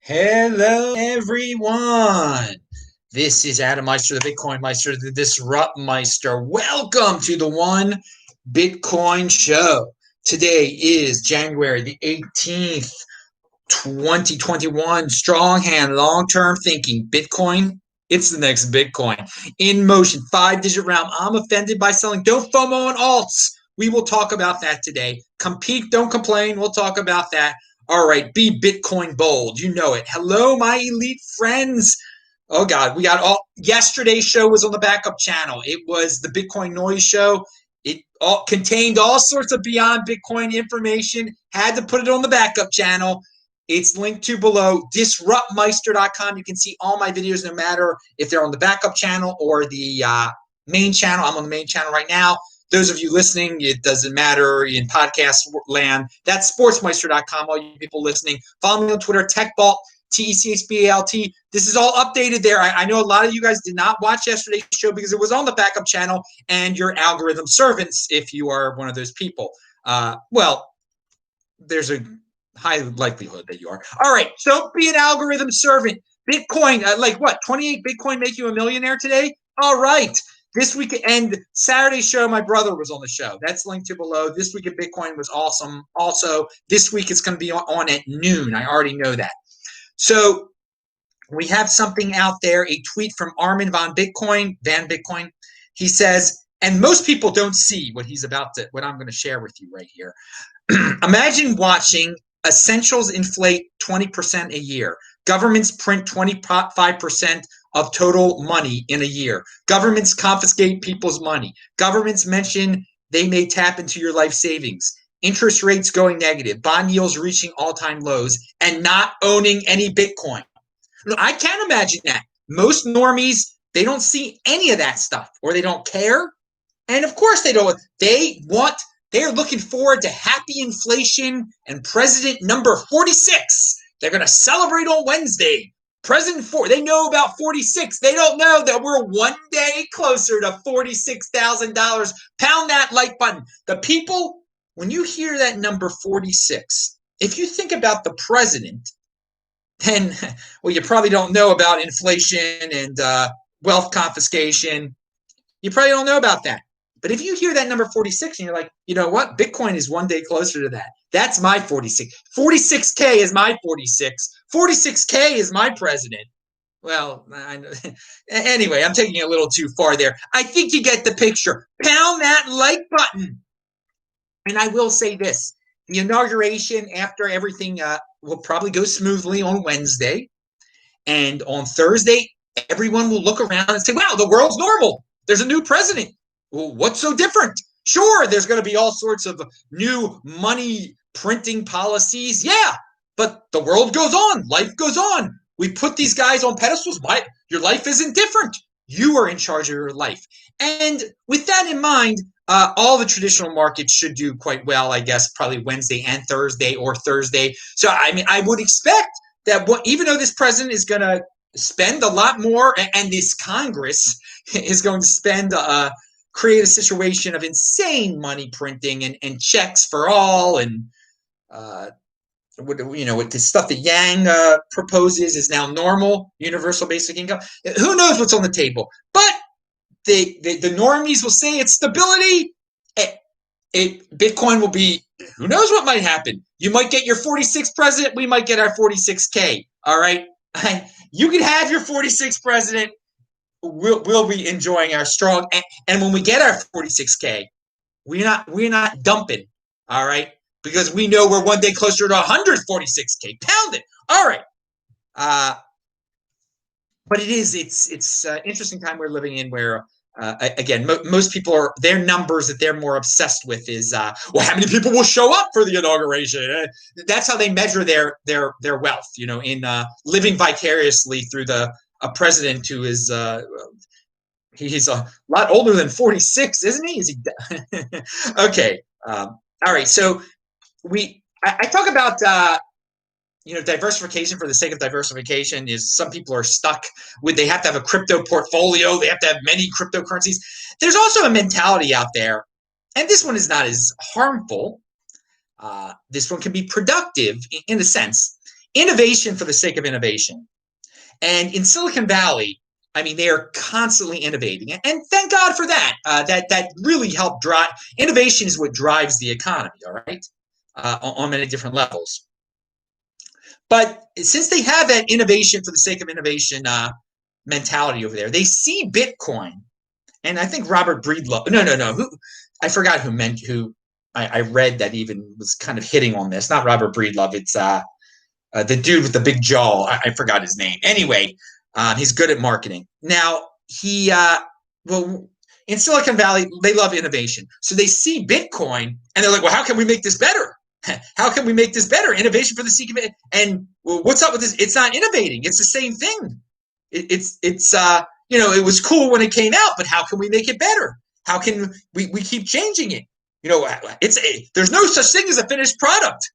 Hello, everyone. This is Adam Meister, the BitcoinMeister, the DisruptMeister. Welcome to the One Bitcoin Show. Today is January the 18th, 2021. Strong hand, long-term thinking. Bitcoin, it's the next Bitcoin. In motion, 5-digit round. I'm offended by selling. Don't FOMO on alts. We will talk about that today. Compete, don't complain. We'll talk about that. All right, be Bitcoin bold. You know it. Hello, my elite friends. Oh, God, we got all. Yesterday's show was on the backup channel. It was the Bitcoin Noise Show. It all contained all sorts of beyond Bitcoin information. Had to put it on the backup channel. It's linked to below, disruptmeister.com. You can see all my videos, no matter if they're on the backup channel or the main channel. I'm on the main channel right now. Those of you listening, it doesn't matter in podcast land. That's sportsmeister.com. All you people listening, follow me on Twitter, TechBalt, TECHBALT. This is all updated there. I know a lot of you guys did not watch yesterday's show because it was on the backup channel, and your algorithm servants, if you are one of those people. Well, there's a high likelihood that you are. All right, so be an algorithm servant. Bitcoin, like what, 28 Bitcoin make you a millionaire today? All right. This week and Saturday's show, my brother was on the show. That's linked to below. This week at Bitcoin was awesome. Also, this week it's going to be on at noon. I already know that. So we have something out there, a tweet from Armin Van Bitcoin. He says, and most people don't see what I'm going to share with you right here. Imagine watching essentials inflate 20% a year. Governments print 25% of total money in a year. Governments confiscate people's money. Governments mention they may tap into your life savings. Interest rates going negative. Bond yields reaching all-time lows and not owning any Bitcoin. I can't imagine that. Most normies, they don't see any of that stuff, or they don't care. And of course they don't. They're looking forward to happy inflation and president number 46. They're going to celebrate on Wednesday. President 4, they know about 46. They don't know that we're one day closer to $46,000. Pound that like button. The people, when you hear that number 46, if you think about the president, then, well, you probably don't know about inflation and wealth confiscation. You probably don't know about that. But if you hear that number 46 and you're like, you know what? Bitcoin is one day closer to that. That's my 46. 46K is my 46. 46K is my president. Well, anyway, I'm taking it a little too far there. I think you get the picture. Pound that like button. And I will say this. The inauguration, after everything, will probably go smoothly on Wednesday. And on Thursday, everyone will look around and say, wow, the world's normal. There's a new president. Well, what's so different? Sure, there's going to be all sorts of new money printing policies. Yeah, but the world goes on. Life goes on. We put these guys on pedestals. Your life isn't different. You are in charge of your life. And with that in mind, all the traditional markets should do quite well, I guess, probably Wednesday and Thursday or Thursday. So, I mean, I would expect that even though this president is going to spend a lot more, and this Congress is going to spend create a situation of insane money printing and checks for all, and what the stuff that Yang proposes is now normal, universal basic income. Who knows what's on the table? But the normies will say it's stability. Bitcoin will be. Who knows what might happen? You might get your 46th president. We might get our 46K. All right, you can have your 46th president. We'll be enjoying our strong, and when we get our 46K, we're not dumping, all right, because we know we're one day closer to 146K. Pound it, all right. But it's an interesting time we're living in, where again, most people are, their numbers that they're more obsessed with is well, how many people will show up for the inauguration? That's how they measure their wealth, in living vicariously through a president who is he's a lot older than 46, isn't he? Is he? Okay. All right. So I talk about diversification for the sake of diversification. Is some people are stuck with, they have to have a crypto portfolio, they have to have many cryptocurrencies. There's also a mentality out there, and this one is not as harmful. This one can be productive in a sense. innovation for the sake of innovation. And in Silicon Valley, I mean, they are constantly innovating, and thank God for that. That really helped drive innovation is what drives the economy. All right, on many different levels. But since they have that innovation for the sake of innovation mentality over there, they see Bitcoin, and I think Robert Breedlove. No. Who I forgot who I read that even was kind of hitting on this. Not Robert Breedlove. It's the dude with the big jaw. I forgot his name. Anyway, he's good at marketing. Now, well, in Silicon Valley, they love innovation. So they see Bitcoin, and they're like, well, how can we make this better? How can we make this better? Innovation for the sake of it. And well, what's up with this? It's not innovating. It's the same thing. It's it was cool when it came out, but how can we make it better? How can we keep changing it? There's no such thing as a finished product.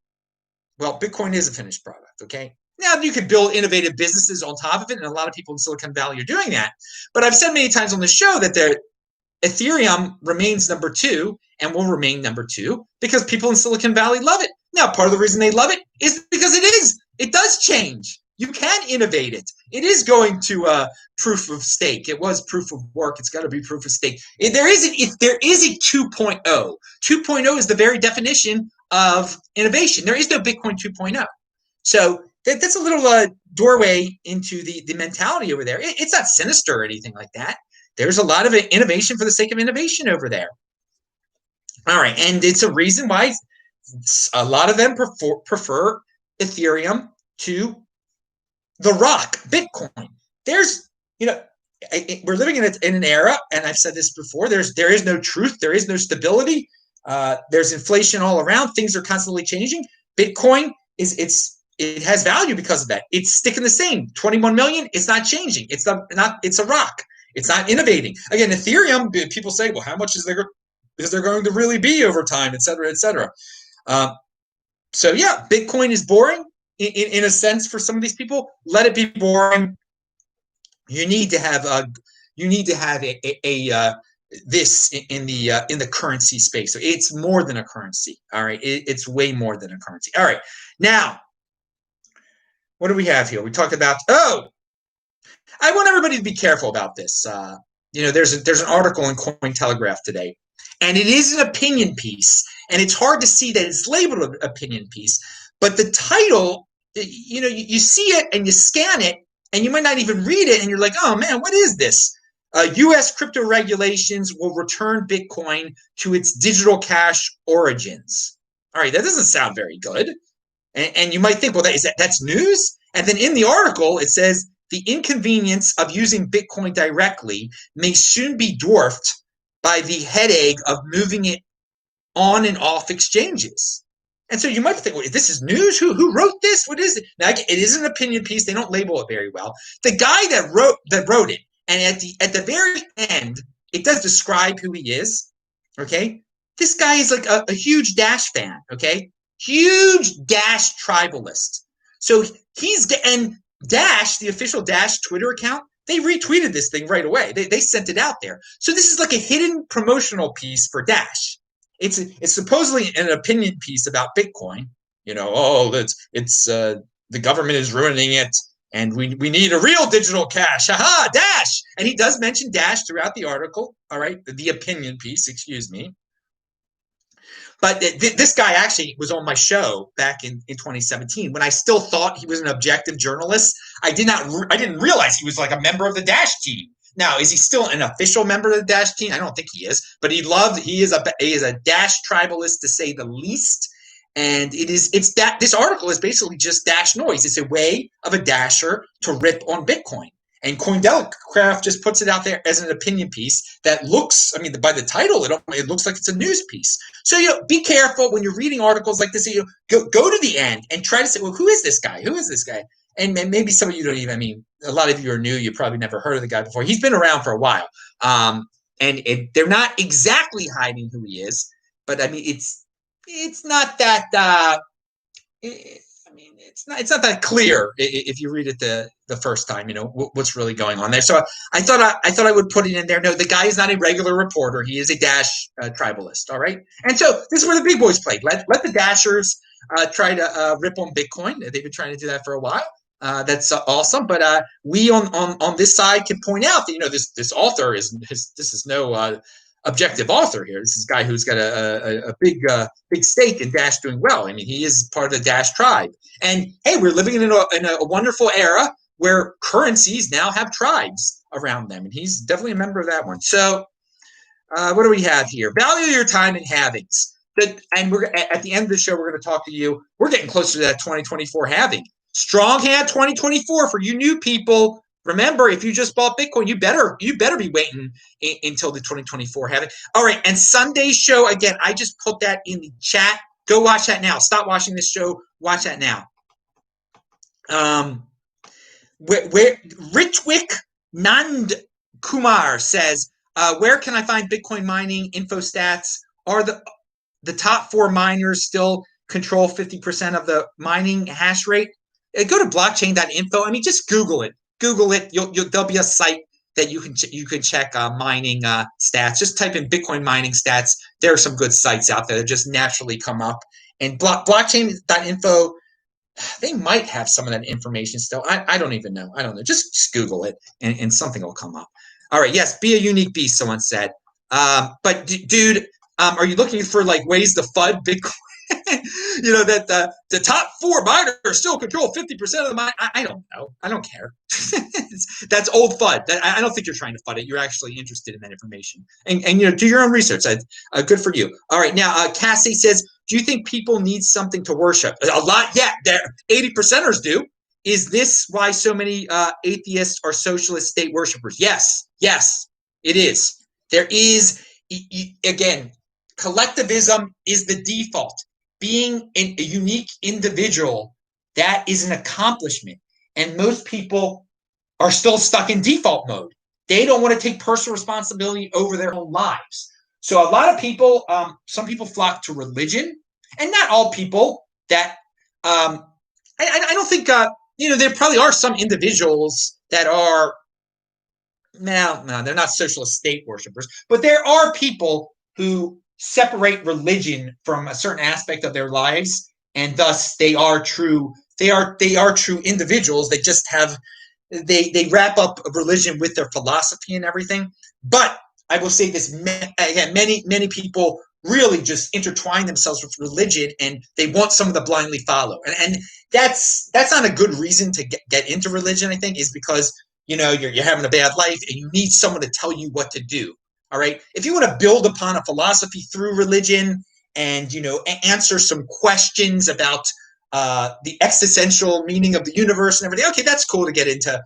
Well, Bitcoin is a finished product, okay? Now, you could build innovative businesses on top of it, and a lot of people in Silicon Valley are doing that. But I've said many times on the show that Ethereum remains number 2 and will remain number 2 because people in Silicon Valley love it. Now, part of the reason they love it is because it does change. You can innovate it. It is going to proof of stake. It was proof of work. It's got to be proof of stake. There is a 2.0. 2.0 is the very definition of innovation. There is no Bitcoin 2.0. So that's a little doorway into the mentality over there. It's not sinister or anything like that. There's a lot of innovation for the sake of innovation over there. All right, and it's a reason why a lot of them prefer Ethereum to the rock, Bitcoin. We're living in an era, and I've said this before, there is no truth, there is no stability, there's inflation all around, things are constantly changing. Bitcoin it has value because of that. It's sticking the same. 21 million, it's not changing. It's a rock. It's not innovating. Again, Ethereum, people say, well, how much is there going to really be over time, et cetera, et cetera. So yeah, Bitcoin is boring in a sense for some of these people. Let it be boring. You need to have this in the currency space. So it's more than a currency. All right, it's way more than a currency. All right, now what do we have here? We talked about I want everybody to be careful about this. There's an article in Cointelegraph today, and it is an opinion piece, and it's hard to see that it's labeled an opinion piece. But the title, you see it and you scan it, and you might not even read it, and you're like, oh man, what is this? U.S. crypto regulations will return Bitcoin to its digital cash origins. All right, that doesn't sound very good. And you might think, well, that's news? And then in the article, it says, the inconvenience of using Bitcoin directly may soon be dwarfed by the headache of moving it on and off exchanges. And so you might think, well, this is news? Who wrote this? What is it? Now, it is an opinion piece. They don't label it very well. The guy that wrote it, and at the very end, it does describe who he is, okay? This guy is like a huge Dash fan, okay? Huge Dash tribalist. So and Dash, the official Dash Twitter account, they retweeted this thing right away. They sent it out there. So this is like a hidden promotional piece for Dash. It's supposedly an opinion piece about Bitcoin. The government is ruining it, and we need a real digital cash. Haha, Dash! And he does mention Dash throughout the article. All right, the opinion piece, excuse me. But this guy actually was on my show back in 2017 when I still thought he was an objective journalist. I didn't realize he was like a member of the Dash team. Now, is he still an official member of the Dash team? I don't think he is, but he is a Dash tribalist to say the least. And this article is basically just Dash noise. It's a way of a Dasher to rip on Bitcoin. And Cointelegraph just puts it out there as an opinion piece that looks, by the title, it looks like it's a news piece. So, be careful when you're reading articles like this. Go to the end and try to say, well, who is this guy? Who is this guy? And maybe some of you don't even, a lot of you are new. You probably never heard of the guy before. He's been around for a while. They're not exactly hiding who he is, but it's not that, it's not that clear if you read it the first time, what's really going on there. So I thought I would put it in there. No, the guy is not a regular reporter. He is a Dash tribalist. All right. And so this is where the big boys played. Let the Dashers try to rip on Bitcoin. They've been trying to do that for a while. That's awesome. But we on this side can point out that this author is no objective author here. This is a guy who's got a big stake in Dash doing well. I mean, he is part of the Dash tribe. And hey, we're living in a wonderful era where currencies now have tribes around them, and he's definitely a member of that one. So, what do we have here? Value your time in halvings. And we're at the end of the show, we're going to talk to you. We're getting closer to that 2024 halving. Strong hand 2024 for you new people. Remember, if you just bought Bitcoin, you better be waiting until the 2024 halving. All right, and Sunday's show again. I just put that in the chat. Go watch that now. Stop watching this show. Watch that now. Where Ritwik Nand Kumar says, where can I find Bitcoin mining info stats? Are the top 4 miners still control 50% of the mining hash rate? Go to blockchain.info. I mean, just Google it. Google it. There'll be a site that you can check mining stats. Just type in Bitcoin mining stats. There are some good sites out there that just naturally come up. And blockchain.info, they might have some of that information still. I don't even know. I don't know. Just Google it, and something will come up. All right. Yes, be a unique beast, someone said. But dude, are you looking for like ways to FUD Bitcoin? That the top 4 miners still control 50% of the mine. I don't know. I don't care. That's old FUD. I don't think you're trying to FUD it. You're actually interested in that information. And do your own research. Good for you. All right. Now, Cassie says, do you think people need something to worship? A lot. Yeah, 80%ers do. Is this why so many atheists are socialist state worshipers? Yes, it is. There is, again, collectivism is the default. Being a unique individual, that is an accomplishment. And most people are still stuck in default mode. They don't want to take personal responsibility over their own lives. So a lot of people, some people flock to religion, and not all people that, I don't think, there probably are some individuals that are, no, they're not socialist state worshipers, but there are people who separate religion from a certain aspect of their lives, and thus they are true individuals. They just have they wrap up religion with their philosophy and everything. But I will say this again, many people really just intertwine themselves with religion, and they want someone to blindly follow, and that's not a good reason to get into religion. I think is because you're having a bad life and you need someone to tell you what to do. All right. If you want to build upon a philosophy through religion and, answer some questions about the existential meaning of the universe and everything, okay, that's cool to get into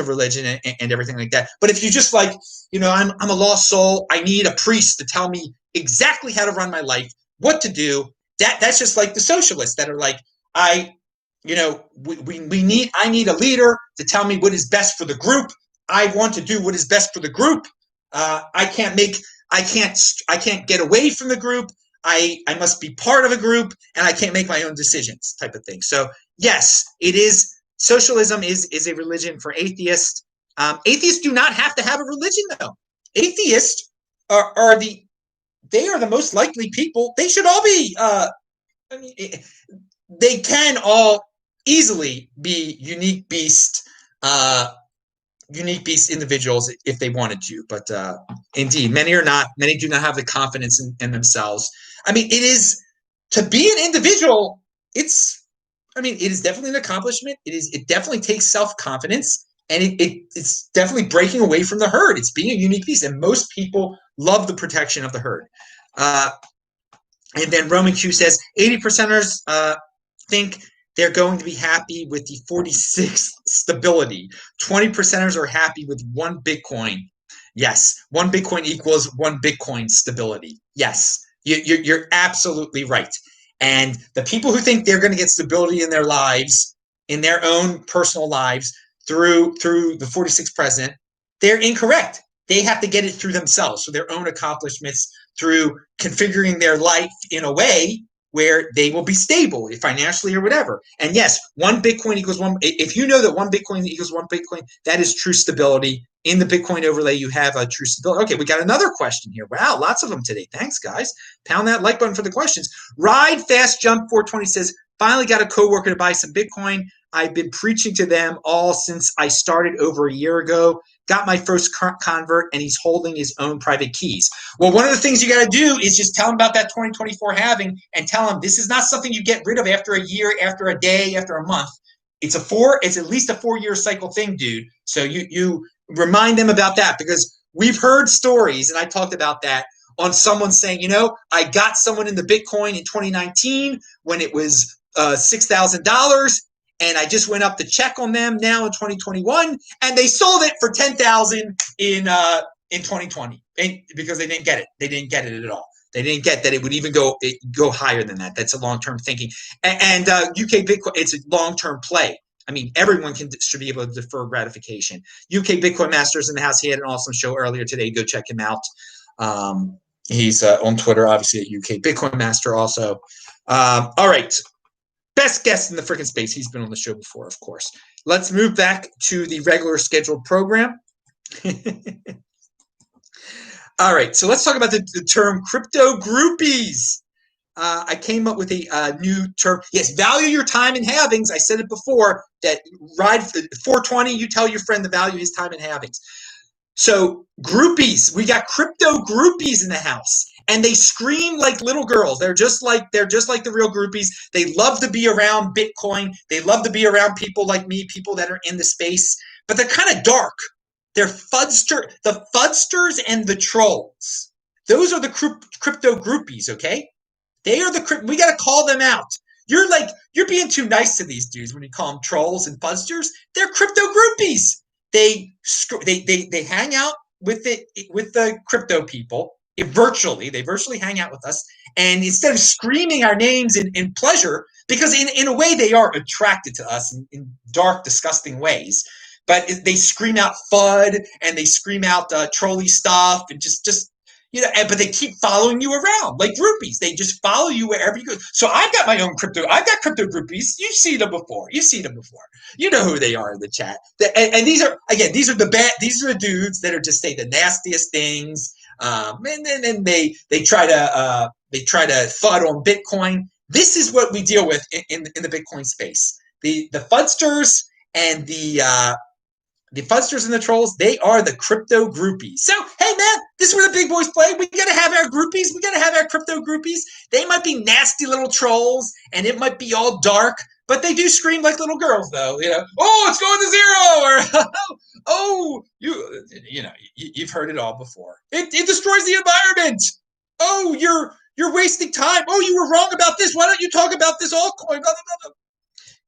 religion and everything like that. But if you just like, I'm a lost soul, I need a priest to tell me exactly how to run my life, what to do, that's just like the socialists that are like, I need a leader to tell me what is best for the group. I want to do what is best for the group. I can't get away from the group. I must be part of a group, and I can't make my own decisions, type of thing. So yes, it is. Socialism is a religion for atheists. Atheists do not have to have a religion, though. Atheists are the most likely people. They should all be. They can all easily be unique beast individuals if they wanted to, but indeed, many are not. Many do not have the confidence in themselves. I mean, it is to be an individual. It is definitely an accomplishment. It definitely takes self-confidence, and it's definitely breaking away from the herd. It's being a unique beast, and most people love the protection of the herd. And then Roman Q says 80%ers think they're going to be happy with the 46th stability. 20%ers are happy with 1 Bitcoin. Yes, 1 Bitcoin equals 1 Bitcoin stability. Yes, you're absolutely right. And the people who think they're going to get stability in their lives, in their own personal lives, through the 46th president, they're incorrect. They have to get it through themselves, through their own accomplishments, through configuring their life in a way where they will be stable financially or whatever. And yes, 1 Bitcoin equals 1. If you know that 1 Bitcoin equals 1 Bitcoin, that is true stability in the Bitcoin overlay, you have a true stability. Okay, we got another question here. Wow, lots of them today. Thanks, guys. Pound that like button for the questions. Ride Fast Jump 420 says, finally got a coworker to buy some Bitcoin. I've been preaching to them all since I started over a year ago. Got my first convert, and he's holding his own private keys. Well, one of the things you got to do is just tell him about that 2024 halving and tell him this is not something you get rid of after a year, after a day, after a month. It's at least a 4-year cycle thing, dude. So you remind them about that, because we've heard stories, and I talked about that, on someone saying, I got someone in the Bitcoin in 2019 when it was $6,000. And I just went up to check on them now in 2021, and they sold it for $10,000 in 2020, because they didn't get it. They didn't get it at all. They didn't get that it would even go higher than that. That's a long-term thinking. And UK Bitcoin, it's a long-term play. I mean, everyone should be able to defer gratification. UK BitcoinMeister is in the house. He had an awesome show earlier today. Go check him out. He's on Twitter, obviously, at UK BitcoinMeister also. All right. Best guest in the freaking space. He's been on the show before, of course. Let's move back to the regular scheduled program. All right, so let's talk about the term crypto-groupies. I came up with a new term. Yes, value your time in halvings. I said it before, that ride 420, you tell your friend to value his time in halvings. So groupies, we got crypto-groupies in the house. And they scream like little girls. They're just like the real groupies. They love to be around Bitcoin. They love to be around people like me, people that are in the space. But they're kind of dark. They're the fudsters and the trolls. Those are the crypto groupies, okay? They are we got to call them out. You're being too nice to these dudes when you call them trolls and fudsters. They're crypto groupies. They hang out with the crypto people. They virtually hang out with us, and instead of screaming our names in pleasure, because in a way they are attracted to us in dark, disgusting ways, but they scream out FUD and they scream out trolly stuff and just but they keep following you around like groupies. They just follow you wherever you go. So I've got my own crypto. I've got crypto groupies. You've seen them before. You know who they are in the chat. And these are the dudes that are just say the nastiest things. And then they try to FUD on Bitcoin. This is what we deal with in the Bitcoin space. The fudsters and the fudsters and the trolls, they are the crypto groupies. So, hey man, this is where the big boys play. We gotta have our groupies. We gotta have our crypto groupies. They might be nasty little trolls, and it might be all dark, but they do scream like little girls, though. Oh, it's going to zero, or oh, you've heard it all before. It destroys the environment. Oh, you're wasting time. Oh, you were wrong about this. Why don't you talk about this altcoin? Blah, blah, blah.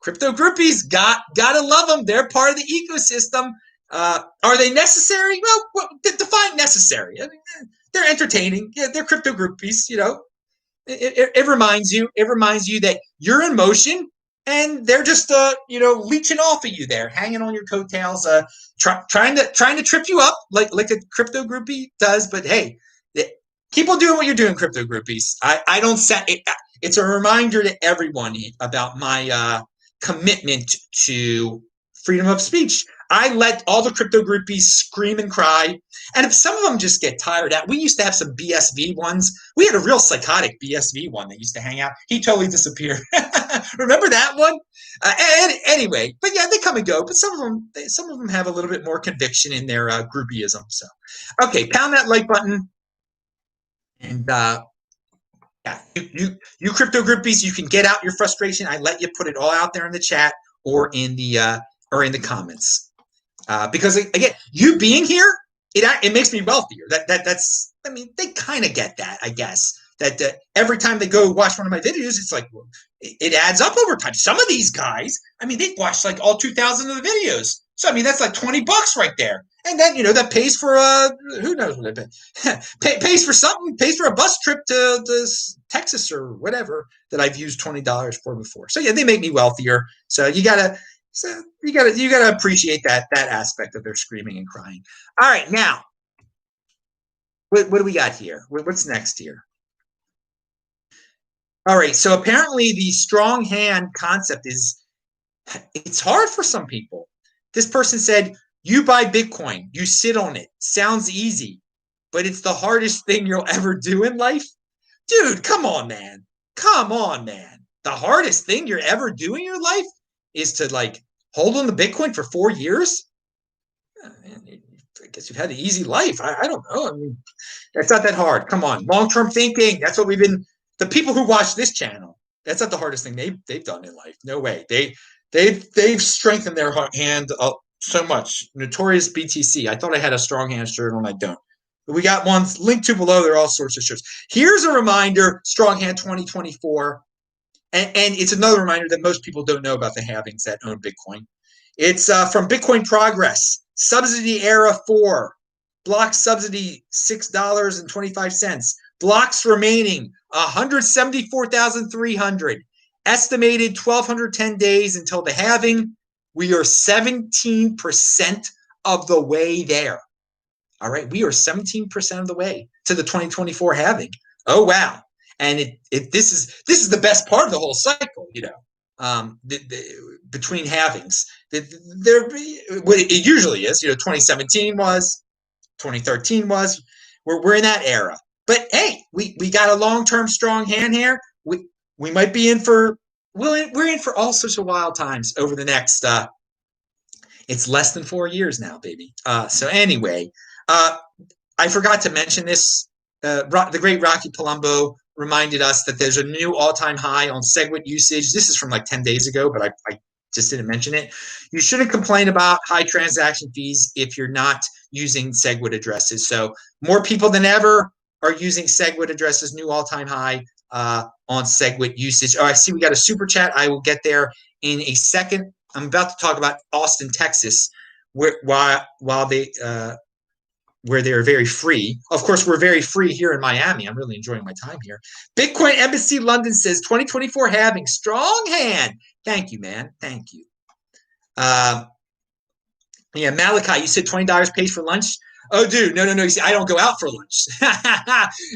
Crypto groupies, gotta love them. They're part of the ecosystem. Are they necessary? Well, define necessary. I mean, they're entertaining. Yeah, they're crypto groupies. It reminds you that you're in motion, and they're just leeching off of you there, hanging on your coattails, trying to trip you up like a crypto groupie does. But hey, keep on doing what you're doing, crypto groupies. I don't set it. It's a reminder to everyone about my commitment to freedom of speech. I let all the crypto groupies scream and cry. And if some of them just get tired out, we used to have some BSV ones. We had a real psychotic BSV one that used to hang out. He totally disappeared. Remember that one? Anyway, but yeah, they come and go. But some of them have a little bit more conviction in their groupieism. So, okay, pound that like button. And yeah, you crypto groupies, you can get out your frustration. I let you put it all out there in the chat or in the comments. Because again, you being here, it makes me wealthier. That's I mean, they kind of get that, I guess. That every time they go watch one of my videos, it's like, well, it adds up over time. Some of these guys, I mean, they've watched like all 2,000 of the videos. So I mean, that's like $20 right there. And then that pays for who knows what it pays for something, pays for a bus trip to Texas or whatever that I've used $20 for before. So yeah, they make me wealthier. So you gotta appreciate that aspect of their screaming and crying. All right, now what do we got here? What's next here? All right, so apparently the strong hand concept it's hard for some people. This person said, You buy Bitcoin, you sit on it. Sounds easy, but it's the hardest thing you'll ever do in life. Dude, come on, man. Come on, man. The hardest thing you're ever doing in your life is to like hold on to Bitcoin for 4 years. I guess you've had an easy life. I don't know. I mean, that's not that hard. Come on, long-term thinking. That's what we've been. The people who watch this channel, that's not the hardest thing they've done in life. No way. They've strengthened their hand so much. Notorious BTC. I thought I had a strong hand shirt on. I don't. But we got ones linked to below. There are all sorts of shirts. Here's a reminder: Strong Hand 2024, and it's another reminder that most people don't know about the halvings that own Bitcoin. It's from Bitcoin Progress. Subsidy era 4. Block subsidy $6.25. Blocks remaining 174,300. Estimated 1,210 days until the halving. We are 17% of the way there. All right, we are 17% of the way to the 2024 halving. Oh wow! And this is the best part of the whole cycle, you know. Between halvings, what it usually is, you know, 2017 was, 2013 was, we're in that era. But hey, we got a long-term strong hand here. We might be in for we're in for all sorts of wild times over the next. It's less than 4 years now, baby. So anyway, I forgot to mention this. The great Rocky Palumbo reminded us that there's a new all-time high on SegWit usage. This is from like 10 days ago, but I just didn't mention it. You shouldn't complain about high transaction fees if you're not using SegWit addresses. So more people than ever are using SegWit addresses, new all-time high on SegWit usage. Oh, I see we got a super chat. I will get there in a second. I'm about to talk about Austin, Texas, where they're very free. Of course, we're very free here in Miami. I'm really enjoying my time here. Bitcoin Embassy London says 2024 halving, strong hand. Thank you, man. Thank you. Yeah, Malachi, you said $20 pays for lunch. Oh, dude, no. You see, I don't go out for lunch.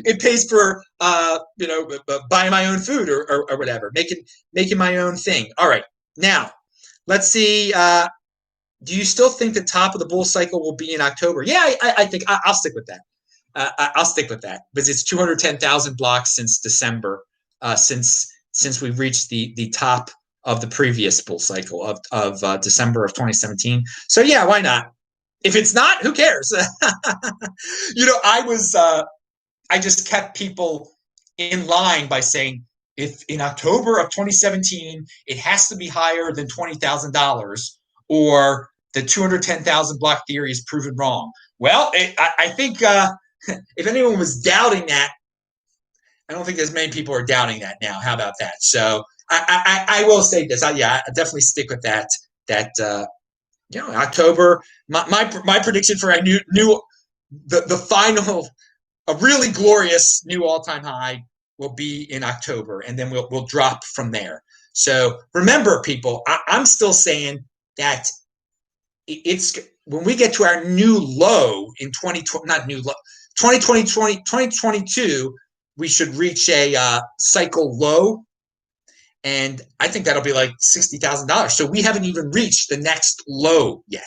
It pays for buying my own food or whatever, making my own thing. All right, now let's see. Do you still think the top of the bull cycle will be in October? Yeah, I think I'll stick with that. I'll stick with that because it's 210,000 blocks since December, since we've reached the top of the previous bull cycle of December of 2017. So yeah, why not? If it's not, who cares? I just kept people in line by saying, if in October of 2017 it has to be higher than $20,000, or the 210,000 block theory is proven wrong. Well, I think if anyone was doubting that, I don't think as many people are doubting that now. How about that? So I will say this. I definitely stick with that. October. My prediction for the final, a really glorious new all-time high will be in October, and then we'll drop from there. So remember, people, I'm still saying that it's when we get to our new low in 2022, we should reach a cycle low, and I think that'll be like $60,000. So we haven't even reached the next low yet.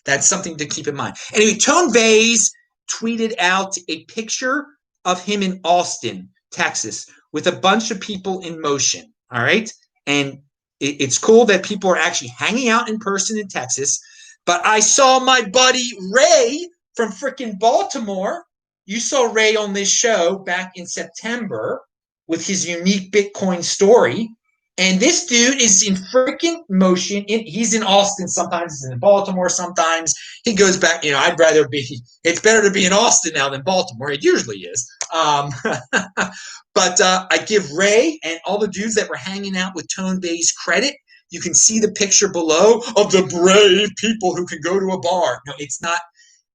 That's something to keep in mind. Anyway, Tone Vase tweeted out a picture of him in Austin, Texas, with a bunch of people in motion. All right, and it's cool that people are actually hanging out in person in Texas. But I saw my buddy Ray from frickin' Baltimore. You saw Ray on this show back in September with his unique Bitcoin story. And this dude is in freaking motion. He's in Austin sometimes. He's in Baltimore sometimes. He goes back. It's better to be in Austin now than Baltimore. It usually is. But I give Ray and all the dudes that were hanging out with Tone Vase credit. You can see the picture below of the brave people who can go to a bar. No, it's not.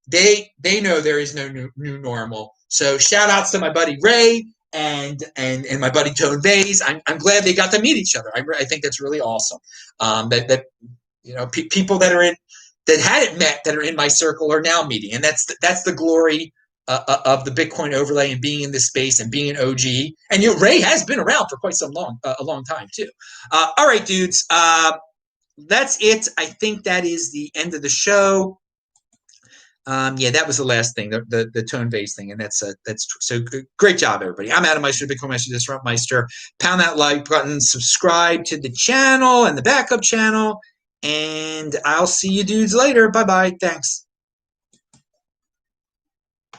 They know there is no new normal. So shout outs to my buddy Ray and my buddy Tone Vase. I'm glad they got to meet each other. I think that's really awesome. People that hadn't met that are in my circle are now meeting, and that's the glory of the Bitcoin overlay and being in this space and being an OG. And Ray has been around for quite a long time too. All right, dudes. That's it. I think that is the end of the show. Yeah, that was the last thing, the tone base thing, and that's so great job, everybody. I'm Adam Meister, BitcoinMeister, Disrupt Meister. Pound that like button, subscribe to the channel and the backup channel, and I'll see you dudes later. Bye bye. Thanks.